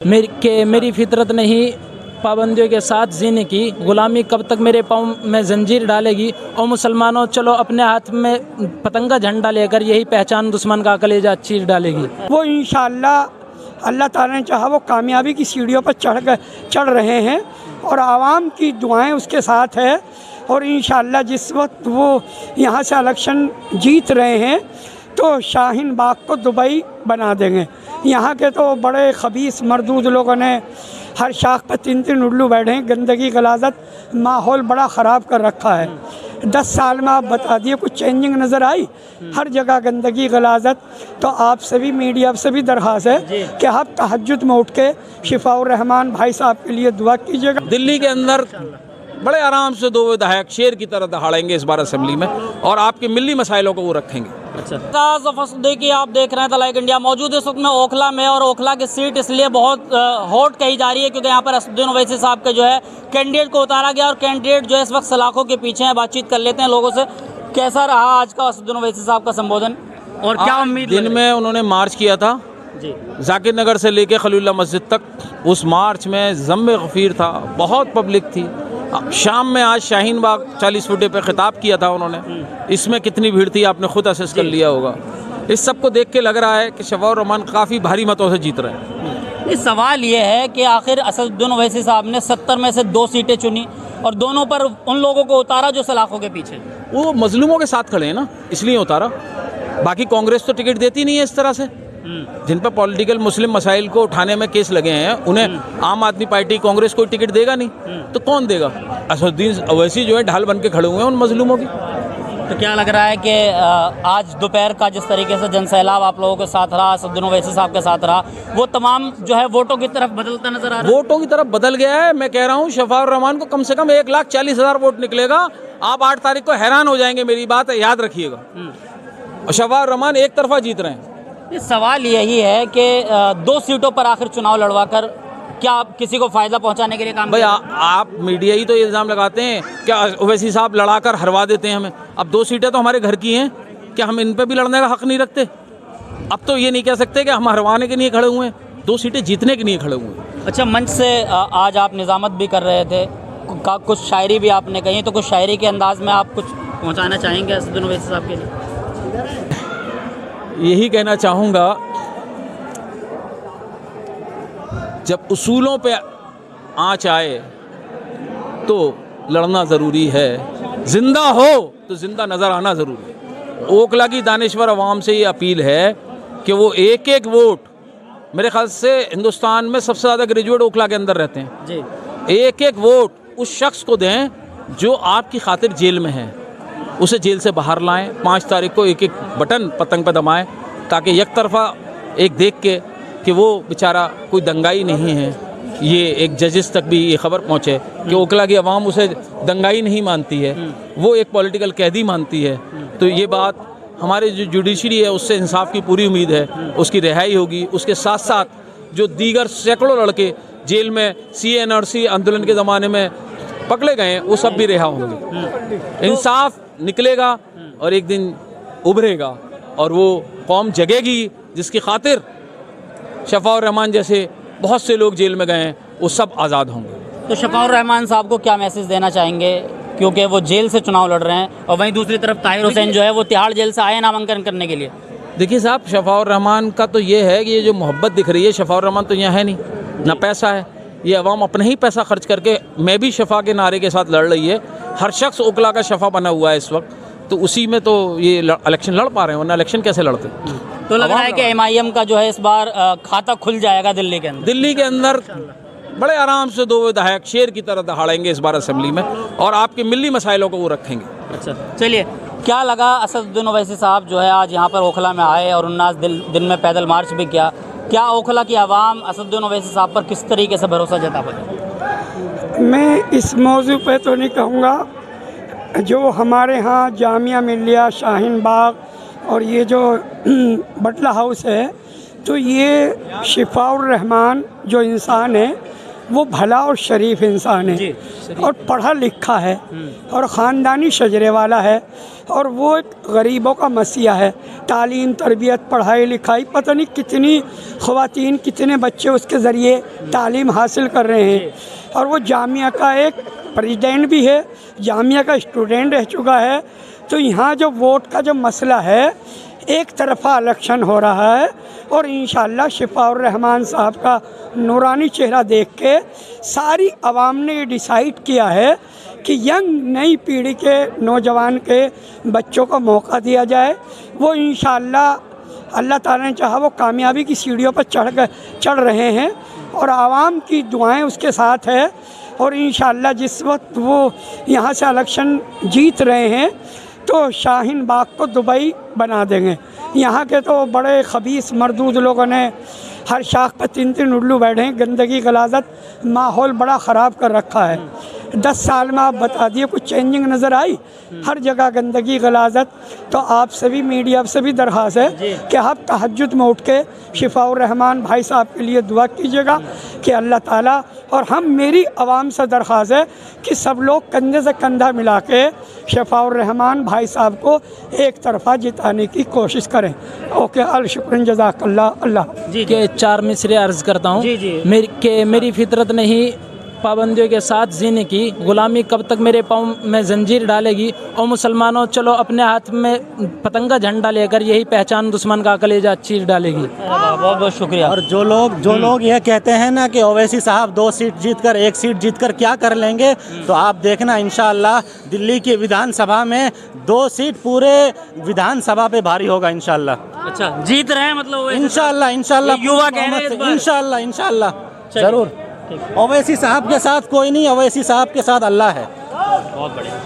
मेरी फितरत नहीं पाबंदियों के साथ जीने की, गुलामी कब तक मेरे पाँव में जंजीर डालेगी। और मुसलमानों चलो अपने हाथ में पतंगा झंडा लेकर, यही पहचान दुश्मन का कलेजा चीर डालेगी। वो इंशाअल्लाह अल्लाह ताला ने चाहा वो कामयाबी की सीढ़ियों पर चढ़ रहे हैं और आवाम की दुआएं उसके साथ है। और इंशाअल्लाह जिस वक्त वो यहाँ से इलेक्शन जीत रहे हैं तो शाहीन बाग को दुबई बना देंगे। यहाँ के तो बड़े खबीस मरदूद लोगों ने हर शाख पर 3-3 उल्लू बैठे हैं, गंदगी गलाजत, माहौल बड़ा ख़राब कर रखा है। 10 साल में आप बता दिए कुछ चेंजिंग नज़र आई? हर जगह गंदगी गलाजत। तो आप सभी मीडिया से भी दरख्वास्त है कि आप तहज्जुद में उठ के शिफाउर रहमान भाई साहब के लिए दुआ कीजिएगा। दिल्ली के अंदर बड़े आराम से 2 विधायक शेर की तरह दहाड़ेंगे इस बार असेंबली में और आपके मिली मसाइलों को वो रखेंगे। देखिए, आप देख रहे हैं द लाइक इंडिया। मौजूद इस वक्त में ओखला में, और ओखला की सीट इसलिए बहुत हॉट कही जा रही है क्योंकि यहाँ पर असदुद्दीन ओवैसी साहब के जो है कैंडिडेट को उतारा गया और कैंडिडेट जो है इस वक्त सलाखों के पीछे है। बातचीत कर लेते हैं लोगों से। कैसा रहा आज का असदुद्दीन ओवैसी साहब का संबोधन और क्या उम्मीद? दिन में उन्होंने मार्च किया था जाकिर नगर से लेके खलीलुल्लाह मस्जिद तक। उस मार्च में ज़म्मे गफ़ीर था, बहुत पब्लिक थी। शाम में आज शाहीन बाग 40 फुटे पे खिताब किया था उन्होंने। इसमें कितनी भीड़ थी आपने खुद असेस कर लिया होगा। इस सब को देख के लग रहा है कि शफाउर रहमान काफ़ी भारी मतों से जीत रहे हैं। इस सवाल ये है कि आखिर असदुद्दीन ओवैसी साहब ने 70 में से 2 सीटें चुनी और दोनों पर उन लोगों को उतारा जो सलाखों के पीछे। वो मजलूमों के साथ खड़े हैं ना, इसलिए उतारा। बाकी कांग्रेस तो टिकट देती नहीं है इस तरह से। जिन पर पॉलिटिकल मुस्लिम मसाइल को उठाने में केस लगे हैं उन्हें आम आदमी पार्टी कांग्रेस कोई टिकट देगा नहीं, तो कौन देगा? असदुद्दीन ओवैसी जो है ढाल बन के खड़े हुए हैं उन मजलूमों की। तो क्या लग रहा है कि आज दोपहर का जिस तरीके से जनसैलाब आप लोगों के साथ रहा, असदुद्दीन ओवैसी साहब के साथ रहा, वो तमाम जो है वोटों की तरफ बदलता नजर आ रहा है? वोटों की तरफ बदल गया है। मैं कह रहा हूँ शफाउर रहमान को कम से कम 1,40,000 वोट निकलेगा। आप 8 तारीख को हैरान हो जाएंगे, मेरी बात याद रखिएगा। और शफाउर रहमान एक तरफा जीत रहे हैं। इस सवाल यही है कि 2 सीटों पर आखिर चुनाव लड़वाकर क्या आप किसी को फायदा पहुंचाने के लिए काम भाई आप मीडिया ही तो ये इल्ज़ाम लगाते हैं क्या ओवैसी साहब लड़ाकर हरवा देते हैं हमें। अब 2 सीटें तो हमारे घर की हैं, क्या हम इन पे भी लड़ने का हक नहीं रखते? अब तो ये नहीं कह सकते कि हम हरवाने के लिए खड़े हुए हैं, 2 सीटें जीतने के लिए खड़े हुए हैं। अच्छा, मंच से आज आप निज़ामत भी कर रहे थे, कुछ शायरी भी आपने कही, तो कुछ शायरी के अंदाज में आप कुछ पहुँचाना चाहेंगे असदुद्दीन ओवैसी साहब के लिए? यही कहना चाहूँगा, जब उसूलों पे आँच आए तो लड़ना ज़रूरी है। ज़िंदा हो तो ज़िंदा नज़र आना ज़रूरी है। ओखला की दानिश्वर अवाम से ये अपील है कि वो एक वोट, मेरे ख्याल से हिंदुस्तान में सबसे ज़्यादा ग्रेजुएट ओखला के अंदर रहते हैं जी, एक वोट उस शख्स को दें जो आपकी खातिर जेल में है। उसे जेल से बाहर लाएं। 5 तारीख को एक बटन पतंग पर दबाएं ताकि एक तरफा एक देख के कि वो बेचारा कोई दंगाई नहीं है। ये एक जजेस तक भी ये खबर पहुंचे कि ओखला की आवाम उसे दंगाई नहीं मानती है, वो एक पॉलिटिकल कैदी मानती है। तो ये बात हमारे जो जुडिशरी है उससे इंसाफ की पूरी उम्मीद है, उसकी रिहाई होगी। उसके साथ साथ जो दीगर सैकड़ों लड़के जेल में CNRC आंदोलन के ज़माने में पकड़े गए हैं वो सब भी रिहा होंगे। इंसाफ निकलेगा और एक दिन उभरेगा और वो कौम जगेगी जिसकी खातिर शफाउर रहमान जैसे बहुत से लोग जेल में गए हैं, वो सब आज़ाद होंगे। तो शफाउर रहमान साहब को क्या मैसेज देना चाहेंगे, क्योंकि वो जेल से चुनाव लड़ रहे हैं और वहीं दूसरी तरफ ताहिर हुसैन जो है वो तिहाड़ जेल से आए नामांकन करने के लिए? देखिए साहब, शफाउर रहमान का तो ये है कि ये जो मोहब्बत दिख रही है, शफाउर रहमान तो यहाँ है नहीं, ना पैसा है। ये अवाम अपना ही पैसा खर्च करके मैं भी शफा के नारे के साथ लड़ रही है। हर शख्स ओखला का शफा बना हुआ है इस वक्त, तो उसी में तो ये इलेक्शन लड़ पा रहे हैं, वरना इलेक्शन कैसे लड़ते? तो लग रहा है कि MIM का जो है इस बार खाता खुल जाएगा दिल्ली के अंदर। दिल्ली के अंदर बड़े आराम से 2 विधायक शेर की तरह दहाड़ेंगे इस बार असेंबली में और आपके मिली मसाइलों को वो रखेंगे। अच्छा, चलिए, क्या लगा असदुद्दीन ओवैसी साहब जो है आज यहाँ पर ओखला में आए और 19 दिन में पैदल मार्च भी किया? क्या ओखला की आवाम असदुद्दीन ओवैसी साहब पर किस तरीके से भरोसा जता पाए? मैं इस मौजू पे तो नहीं कहूँगा। जो हमारे यहाँ जामिया मिलिया, शाहीन बाग और ये जो बटला हाउस है, तो ये शिफाउर रहमान जो इंसान है वो भला और शरीफ इंसान है और पढ़ा लिखा है और ख़ानदानी शजरे वाला है और वो एक गरीबों का मसीहा है। तालीम, तरबियत, पढ़ाई लिखाई, पता नहीं कितनी ख़वातीन, कितने बच्चे उसके ज़रिए तालीम हासिल कर रहे हैं और वो जामिया का एक प्रेसिडेंट भी है, जामिया का स्टूडेंट रह चुका है। तो यहाँ जो वोट का जो मसला है, एक तरफा इलेक्शन हो रहा है और इंशाअल्लाह शिफाउर रहमान साहब का नूरानी चेहरा देख के सारी आवाम ने ये डिसाइड किया है कि यंग नई पीढ़ी के नौजवान के बच्चों को मौका दिया जाए। वो इंशाअल्लाह अल्लाह ताला ने चाहा वो कामयाबी की सीढ़ियों पर चढ़ रहे हैं और आवाम की दुआएं उसके साथ है और इंशाअल्लाह जिस वक्त वो यहाँ से इलेक्शन जीत रहे हैं तो शाहीन बाग को दुबई बना देंगे। यहाँ के तो बड़े खबीस मरदूद लोगों ने हर शाख पर 3-3 उल्लू बैठे हैं, गंदगी गलाजत, माहौल बड़ा ख़राब कर रखा है। 10 साल में आप बता दिए कुछ चेंजिंग नज़र आई? हर जगह गंदगी गलाजत। तो आप सभी मीडिया से भी दरख्वास्त है कि आप तहज्जुद में उठ के शिफाउर रहमान भाई साहब के लिए दुआ कीजिएगा कि अल्लाह ताला, और हम मेरी आवाम से दरख्वास्त है कि सब लोग कंधे से कंधा मिला के शिफाउर रहमान भाई साहब को एक तरफा जिताने की कोशिश करें। ओके, अल शुक्रिन जज़ाकल्लाह। अल्लाह जी के 4 मिसरे अर्ज़ करता हूँ। मेरी फितरत नहीं पाबंदियों के साथ जीने की, ग़ुलामी कब तक मेरे पाँव में जंजीर डालेगी। और मुसलमानों चलो अपने हाथ में पतंगा झंडा लेकर यही पहचान दुश्मन का कलेजा चीर डालेगी। बहुत बहुत शुक्रिया। और जो लोग यह कहते हैं ना कि ओवैसी साहब 2 सीट जीतकर 1 सीट जीतकर क्या कर लेंगे, तो आप देखना इंशाअल्लाह दिल्ली की विधानसभा में 2 सीट पूरे विधानसभा पे भारी होगा इंशाअल्लाह। अच्छा, जीत रहे हैं मतलब इंशाअल्लाह युवा कह रहे हैं इस बार। इंशाअल्लाह ज़रूर। ओवैसी साहब के साथ कोई नहीं, ओवैसी साहब के साथ अल्लाह है। बहुत बढ़िया।